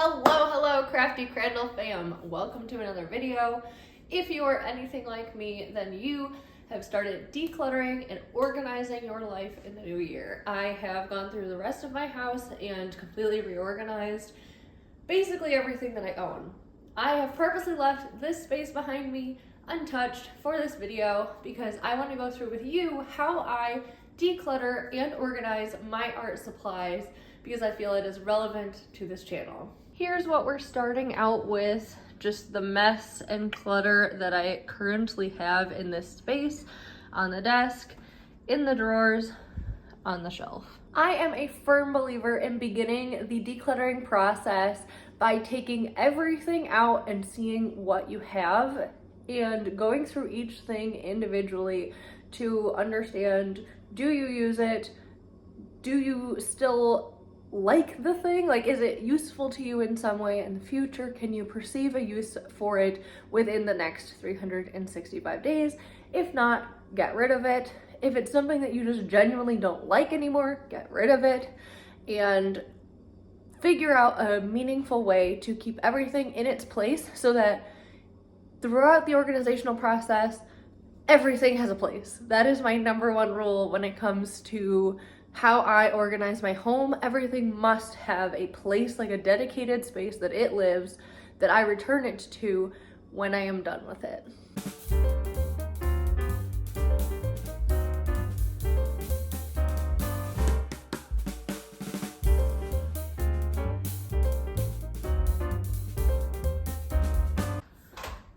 Hello, crafty Crandall fam. Welcome to another video. If you are anything like me, then you have started decluttering and organizing your life in the new year. I have gone through the rest of my house and completely reorganized basically everything that I own. I have purposely left this space behind me untouched for this video because I want to go through with you how I declutter and organize my art supplies because I feel it is relevant to this channel. Here's what we're starting out with, just the mess and clutter that I currently have in this space, on the desk, in the drawers, on the shelf. I am a firm believer in beginning the decluttering process by taking everything out and seeing what you have and going through each thing individually to understand, do you use it? Do you still like the thing? Like, is it useful to you in some way in the future? Can you perceive a use for it within the next 365 days? If not, get rid of it. If it's something that you just genuinely don't like anymore, get rid of it and figure out a meaningful way to keep everything in its place so that throughout the organizational process, everything has a place. That is my number one rule when it comes to how I organize my home. Everything must have a place, like a dedicated space that it lives, that I return it to when I am done with it.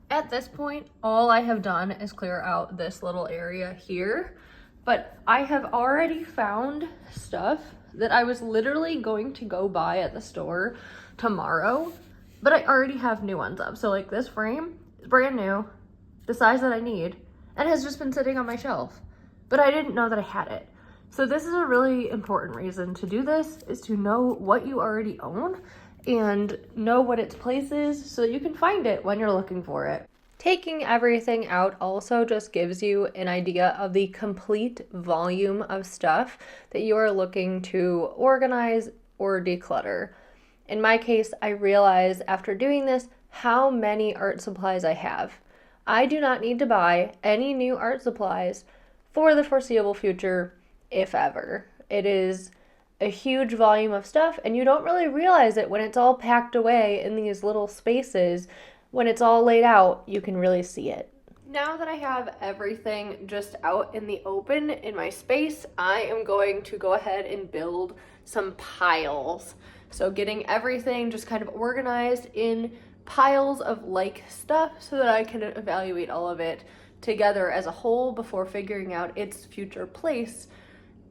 At this point, all I have done is clear out this little area here, but I have already found stuff that I was literally going to go buy at the store tomorrow, but I already have new ones up. So like this frame is brand new, the size that I need, and has just been sitting on my shelf, but I didn't know that I had it. So this is a really important reason to do this, is to know what you already own and know what its place is so you can find it when you're looking for it. Taking everything out also just gives you an idea of the complete volume of stuff that you are looking to organize or declutter. In my case, I realized after doing this how many art supplies I have. I do not need to buy any new art supplies for the foreseeable future, if ever. It is a huge volume of stuff, and you don't really realize it when it's all packed away in these little spaces. When it's all laid out, you can really see it. Now that I have everything just out in the open in my space, I am going to go ahead and build some piles. So getting everything just kind of organized in piles of like stuff so that I can evaluate all of it together as a whole before figuring out its future place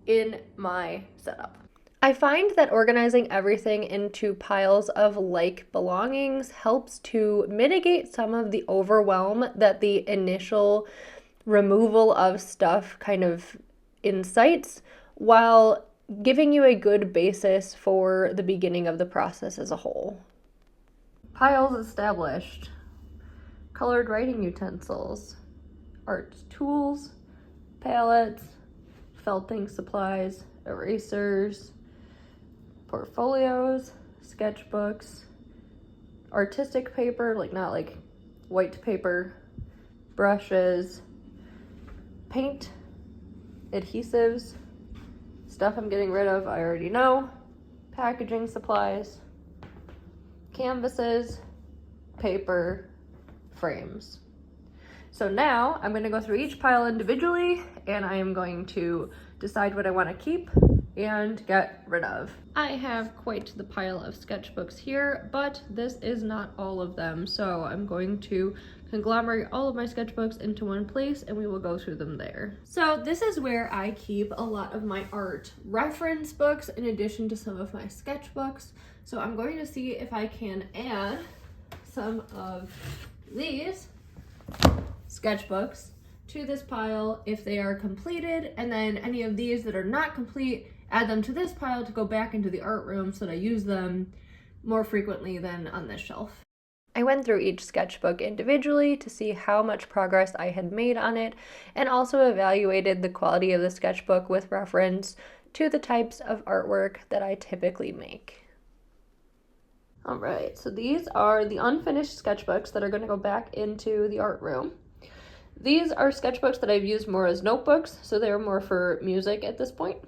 in my setup. I find that organizing everything into piles of like belongings helps to mitigate some of the overwhelm that the initial removal of stuff kind of incites, while giving you a good basis for the beginning of the process as a whole. Piles established. Colored writing utensils, art tools, palettes, felting supplies, erasers, portfolios, sketchbooks, artistic paper, like not like white paper, brushes, paint, adhesives, stuff I'm getting rid of, I already know, packaging supplies, canvases, paper, frames. So now I'm going to go through each pile individually and I am going to decide what I want to keep and get rid of. I have quite the pile of sketchbooks here, but this is not all of them. So I'm going to conglomerate all of my sketchbooks into one place and we will go through them there. So this is where I keep a lot of my art reference books in addition to some of my sketchbooks. So I'm going to see if I can add some of these sketchbooks to this pile if they are completed, and then any of these that are not complete, add them to this pile to go back into the art room so that I use them more frequently than on this shelf. I went through each sketchbook individually to see how much progress I had made on it, and also evaluated the quality of the sketchbook with reference to the types of artwork that I typically make. All right, so these are the unfinished sketchbooks that are going to go back into the art room. These are sketchbooks that I've used more as notebooks, so they're more for music at this point.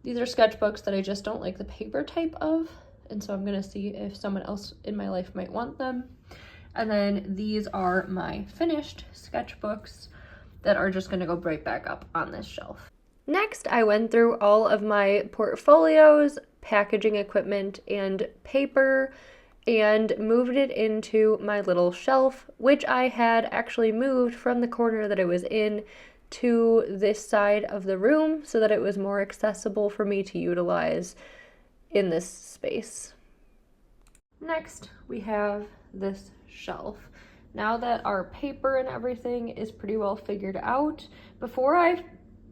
These are sketchbooks that I just don't like the paper type of, and so I'm going to see if someone else in my life might want them. And then these are my finished sketchbooks that are just going to go right back up on this shelf. Next, I went through all of my portfolios, packaging equipment, and paper, and moved it into my little shelf, which I had actually moved from the corner that I was in to this side of the room so that it was more accessible for me to utilize in this space. Next, we have this shelf. Now that our paper and everything is pretty well figured out, before I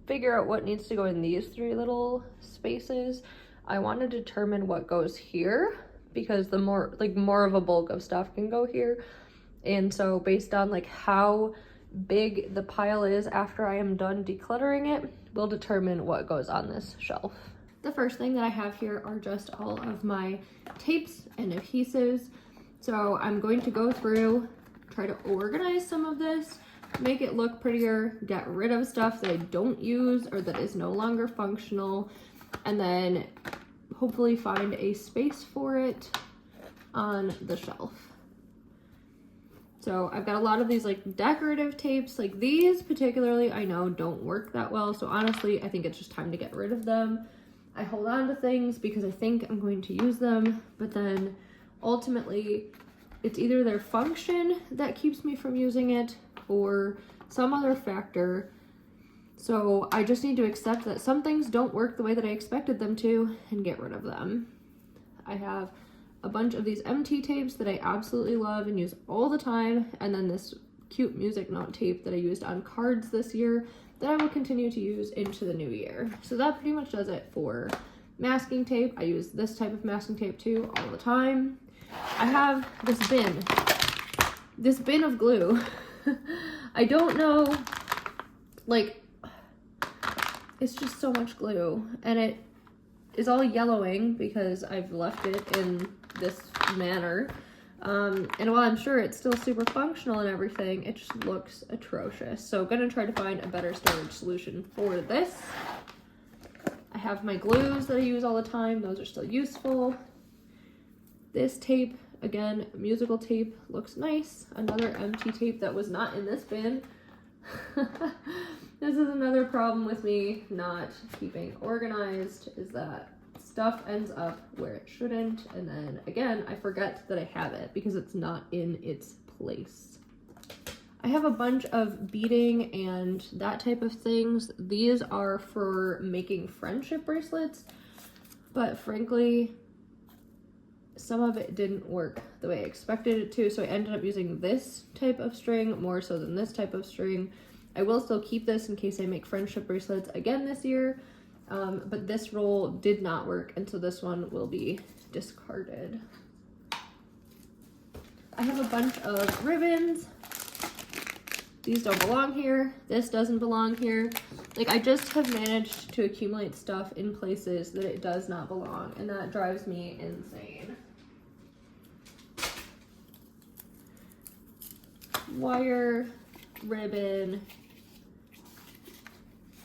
figure out what needs to go in these three little spaces, I want to determine what goes here, because the more of a bulk of stuff can go here. And so based on like how big the pile is after I am done decluttering it, will determine what goes on this shelf. The first thing that I have here are just all of my tapes and adhesives. So I'm going to go through, try to organize some of this, make it look prettier, get rid of stuff that I don't use or that is no longer functional, and then hopefully find a space for it on the shelf. So I've got a lot of these like decorative tapes, like these particularly I know don't work that well, so honestly I think it's just time to get rid of them. I hold on to things because I think I'm going to use them, but then ultimately it's either their function that keeps me from using it or some other factor. So I just need to accept that some things don't work the way that I expected them to and get rid of them. I have a bunch of these MT tapes that I absolutely love and use all the time, and then this cute music note tape that I used on cards this year that I will continue to use into the new year. So that pretty much does it for masking tape. I use this type of masking tape too all the time. I have this bin of glue. I don't know, like, it's just so much glue, and it is all yellowing because I've left it in this manner. And while I'm sure it's still super functional and everything, it just looks atrocious. So I'm gonna try to find a better storage solution for this. I have my glues that I use all the time. Those are still useful. This tape, again, musical tape, looks nice. Another empty tape that was not in this bin. This is another problem with me not keeping organized, is that stuff ends up where it shouldn't, and then again I forget that I have it because it's not in its place. I have a bunch of beading and that type of things. These are for making friendship bracelets, but frankly some of it didn't work the way I expected it to, so I ended up using this type of string more so than this type of string. I will still keep this in case I make friendship bracelets again this year, but this roll did not work, and so this one will be discarded. I have a bunch of ribbons. These don't belong here. This doesn't belong here. Like, I just have managed to accumulate stuff in places that it does not belong, and that drives me insane. Wire, ribbon,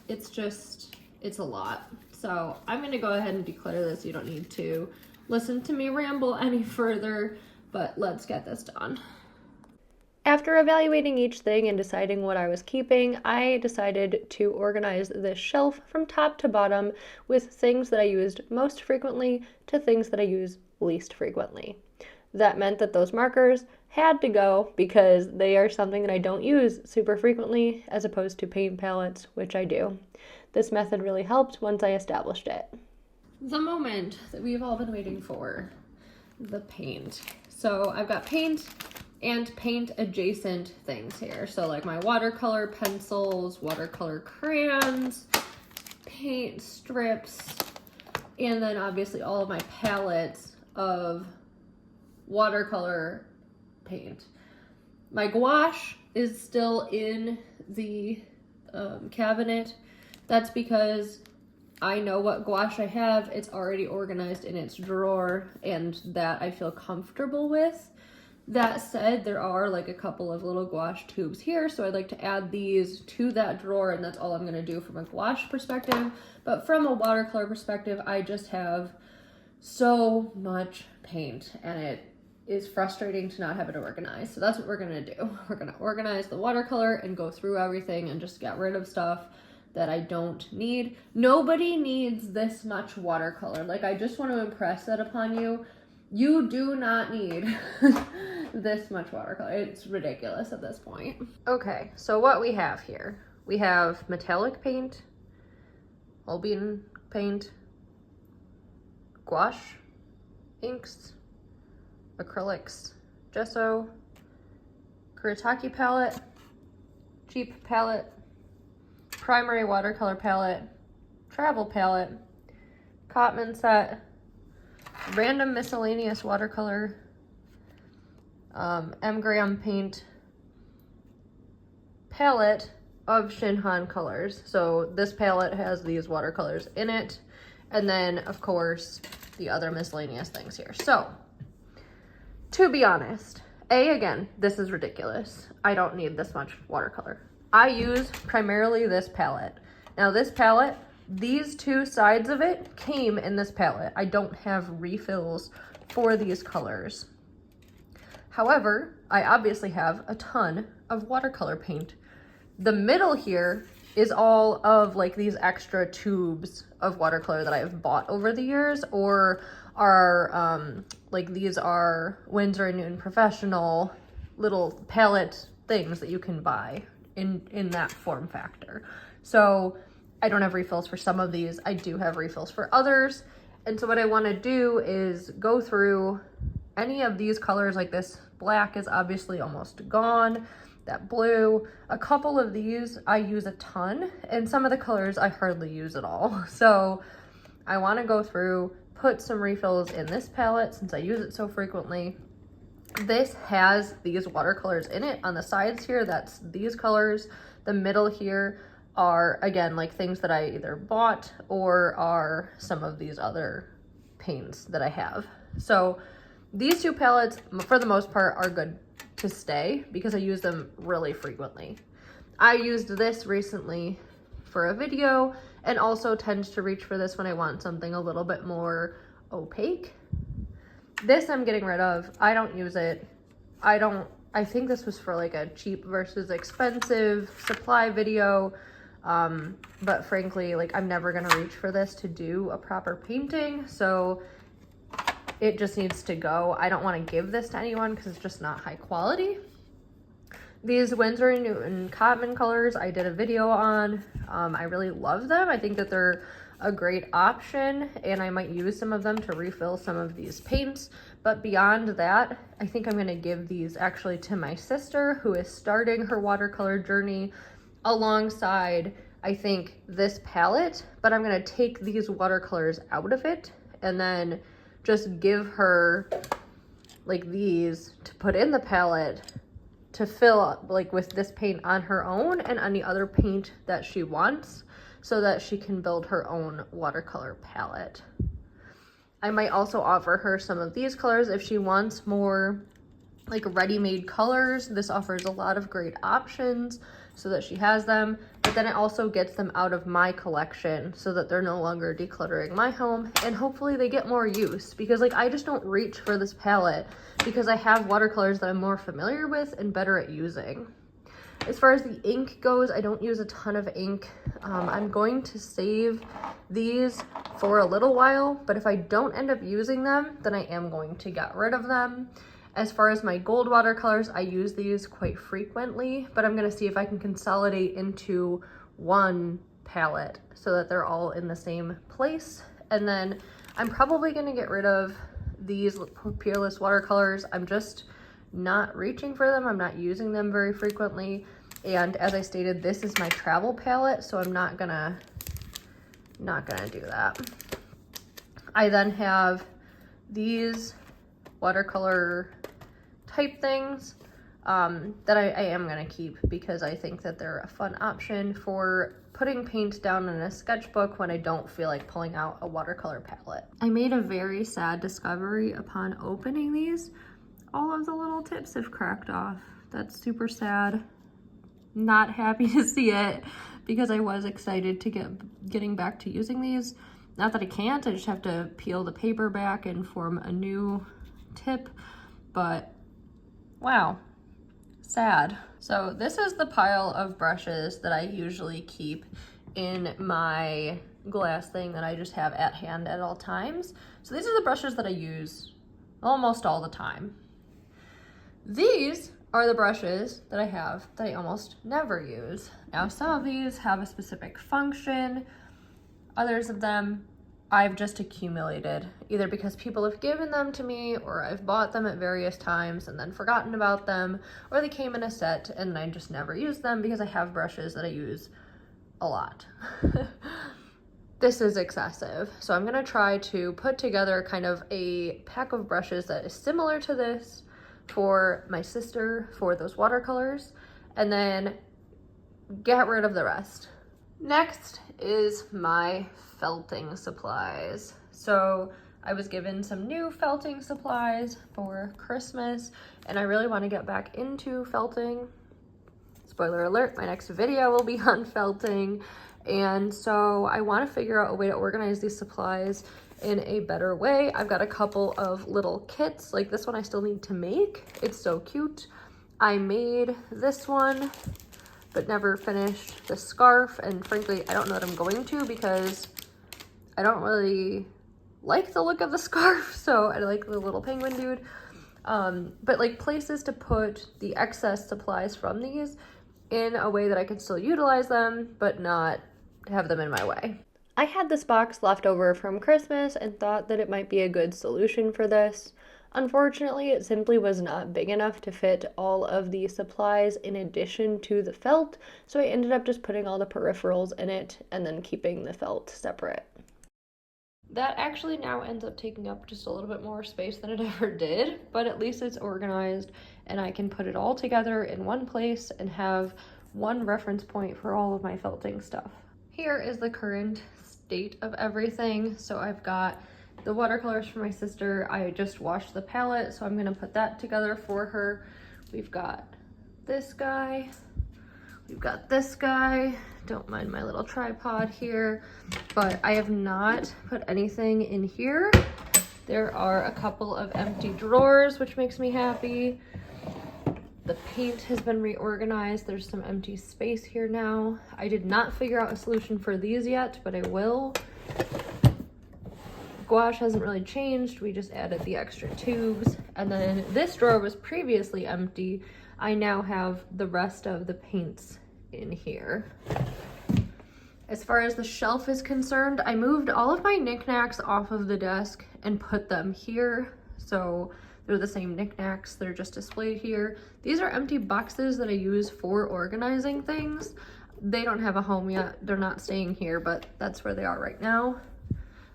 it's a lot. So I'm gonna go ahead and declutter this. You don't need to listen to me ramble any further, but let's get this done. After evaluating each thing and deciding what I was keeping, I decided to organize this shelf from top to bottom with things that I used most frequently to things that I use least frequently. That meant that those markers had to go because they are something that I don't use super frequently, as opposed to paint palettes, which I do. This method really helped once I established it. The moment that we've all been waiting for, the paint. So I've got paint and paint adjacent things here. So like my watercolor pencils, watercolor crayons, paint strips, and then obviously all of my palettes of watercolor paint. My gouache is still in the cabinet. That's because I know what gouache I have. It's already organized in its drawer, and that I feel comfortable with. That said, there are like a couple of little gouache tubes here, so I'd like to add these to that drawer, and that's all I'm gonna do from a gouache perspective. But from a watercolor perspective, I just have so much paint, and it is frustrating to not have it organized. So that's what we're gonna do. We're gonna organize the watercolor and go through everything and just get rid of stuff that I don't need. Nobody needs this much watercolor. Like, I just want to impress that upon you. You do not need this much watercolor. It's ridiculous at this point. Okay, so what we have here, we have metallic paint, Albion paint, gouache, inks, acrylics, gesso, Kuretake palette, cheap palette, primary watercolor palette, travel palette, Cotman set, random miscellaneous watercolor, M-gram paint, palette of Shinhan colors. So this palette has these watercolors in it, and then of course the other miscellaneous things here. So to be honest, again, this is ridiculous. I don't need this much watercolor. I use primarily this palette. Now this palette, these two sides of it came in this palette. I don't have refills for these colors. However, I obviously have a ton of watercolor paint. The middle here is all of like these extra tubes of watercolor that I've bought over the years, or are like these are Winsor & Newton Professional little palette things that you can buy in that form factor. So I don't have refills for some of these. I do have refills for others. And so what I want to do is go through any of these colors. Like this black is obviously almost gone. That blue, a couple of these I use a ton, and some of the colors I hardly use at all. So I want to go through, put some refills in this palette since I use it so frequently. This has these watercolors in it on the sides here. That's these colors. The middle here are, again, like things that I either bought or are some of these other paints that I have. So these two palettes, for the most part, are good to stay because I use them really frequently. I used this recently for a video, and also tend to reach for this when I want something a little bit more opaque. This I'm getting rid of. I don't use it. I think this was for like a cheap versus expensive supply video. But frankly, like I'm never gonna reach for this to do a proper painting. So it just needs to go. I don't want to give this to anyone because it's just not high quality. These Winsor & Newton Cotman colors I did a video on. I really love them. I think that they're a great option, and I might use some of them to refill some of these paints. But beyond that, I think I'm going to give these actually to my sister, who is starting her watercolor journey alongside, I think, this palette. But I'm going to take these watercolors out of it and then just give her like these to put in the palette to fill up like with this paint on her own and any other paint that she wants, so that she can build her own watercolor palette. I might also offer her some of these colors if she wants more like ready-made colors. This offers a lot of great options so that she has them, but then it also gets them out of my collection so that they're no longer decluttering my home, and hopefully they get more use, because like I just don't reach for this palette because I have watercolors that I'm more familiar with and better at using. As far as the ink goes, I don't use a ton of ink. I'm going to save these for a little while, but if I don't end up using them, then I am going to get rid of them. As far as my gold watercolors, I use these quite frequently, but I'm gonna see if I can consolidate into one palette so that they're all in the same place. And then I'm probably gonna get rid of these Peerless watercolors. I'm just not reaching for them. I'm not using them very frequently. And as I stated, this is my travel palette, so I'm not gonna do that. I then have these watercolor type things that I am gonna keep because I think that they're a fun option for putting paint down in a sketchbook when I don't feel like pulling out a watercolor palette. I made a very sad discovery upon opening these. All of the little tips have cracked off. That's super sad. Not happy to see it because I was excited to getting back to using these. Not that I can't, I just have to peel the paper back and form a new tip, but wow, sad. So this is the pile of brushes that I usually keep in my glass thing that I just have at hand at all times. So these are the brushes that I use almost all the time. These are the brushes that I have that I almost never use. Now, some of these have a specific function. Others of them I've just accumulated, either because people have given them to me or I've bought them at various times and then forgotten about them, or they came in a set and I just never used them because I have brushes that I use a lot. This is excessive. So I'm gonna try to put together kind of a pack of brushes that is similar to this for my sister for those watercolors, and then get rid of the rest. Next is my felting supplies. So I was given some new felting supplies for Christmas and I really want to get back into felting. Spoiler alert, my next video will be on felting. And so I want to figure out a way to organize these supplies in a better way. I've got a couple of little kits, like this one I still need to make. It's so cute. I made this one but never finished the scarf, and frankly I don't know that I'm going to because I don't really like the look of the scarf, so I like the little penguin dude. But like places to put the excess supplies from these in a way that I can still utilize them but not have them in my way. I had this box left over from Christmas and thought that it might be a good solution for this. Unfortunately, it simply was not big enough to fit all of the supplies in addition to the felt, so I ended up just putting all the peripherals in it and then keeping the felt separate. That actually now ends up taking up just a little bit more space than it ever did, but at least it's organized and I can put it all together in one place and have one reference point for all of my felting stuff. Here is the current state of everything. So I've got the watercolors for my sister. I just washed the palette, so I'm gonna put that together for her. We've got this guy. We've got this guy. Don't mind my little tripod here, but I have not put anything in here. There are a couple of empty drawers, which makes me happy. The paint has been reorganized. There's some empty space here now. I did not figure out a solution for these yet, but I will. Gouache hasn't really changed. We just added the extra tubes. And then this drawer was previously empty. I now have the rest of the paints in here. As far as the shelf is concerned, I moved all of my knickknacks off of the desk and put them here. So they're the same knickknacks, they're just displayed here. These are empty boxes that I use for organizing things. They don't have a home yet, they're not staying here, but that's where they are right now.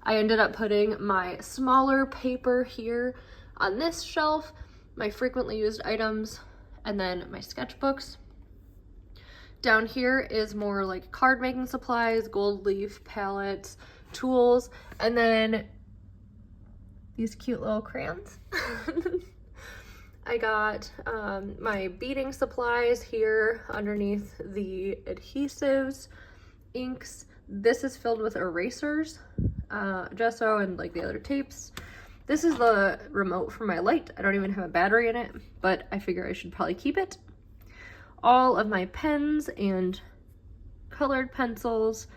I ended up putting my smaller paper here on this shelf, my frequently used items, and then my sketchbooks. Down here is more like card making supplies, gold leaf palettes, tools, and then these cute little crayons. I got my beading supplies here underneath the adhesives, inks. This is filled with erasers, gesso, and like the other tapes. This is the remote for my light. I don't even have a battery in it, but I figure I should probably keep it. All of my pens and colored pencils.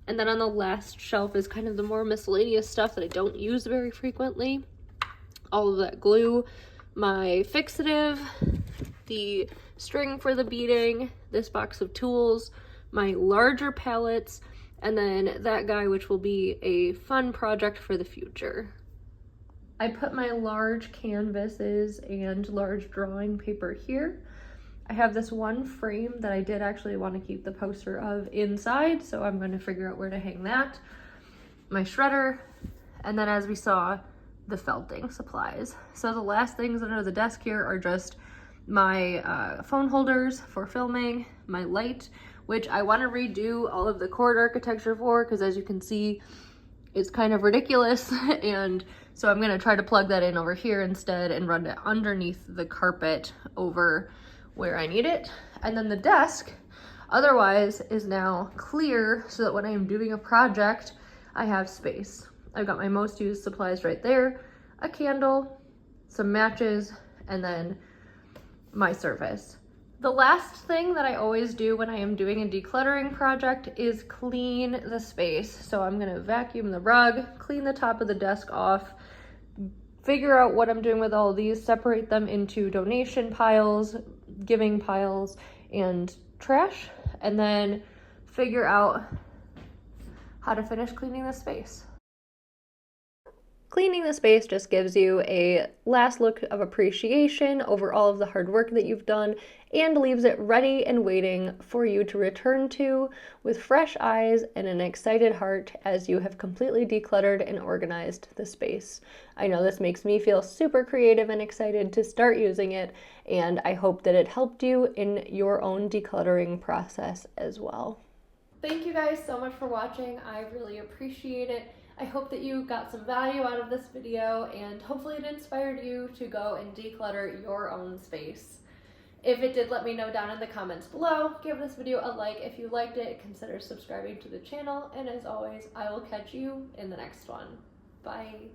And then on the last shelf is kind of the more miscellaneous stuff that I don't use very frequently. All of that glue, my fixative, the string for the beading, this box of tools, my larger palettes, and then that guy, which will be a fun project for the future. I put my large canvases and large drawing paper here. I have this one frame that I did actually want to keep the poster of inside, so I'm going to figure out where to hang that. My shredder, and then as we saw, the felting supplies. So the last things under the desk here are just my phone holders for filming, my light, which I want to redo all of the cord architecture for, because as you can see, it's kind of ridiculous. And so I'm going to try to plug that in over here instead and run it underneath the carpet over where I need it. And then the desk otherwise is now clear so that when I am doing a project, I have space. I've got my most used supplies right there, a candle, some matches, and then my service. The last thing that I always do when I am doing a decluttering project is clean the space. So I'm gonna vacuum the rug, clean the top of the desk off, figure out what I'm doing with all of these, separate them into donation piles, giving piles, and trash, and then figure out how to finish cleaning the space. Cleaning the space just gives you a last look of appreciation over all of the hard work that you've done and leaves it ready and waiting for you to return to with fresh eyes and an excited heart as you have completely decluttered and organized the space. I know this makes me feel super creative and excited to start using it, and I hope that it helped you in your own decluttering process as well. Thank you guys so much for watching. I really appreciate it. I hope that you got some value out of this video, and hopefully it inspired you to go and declutter your own space. If it did, let me know down in the comments below. Give this video a like if you liked it. Consider subscribing to the channel, and as always, I will catch you in the next one. Bye.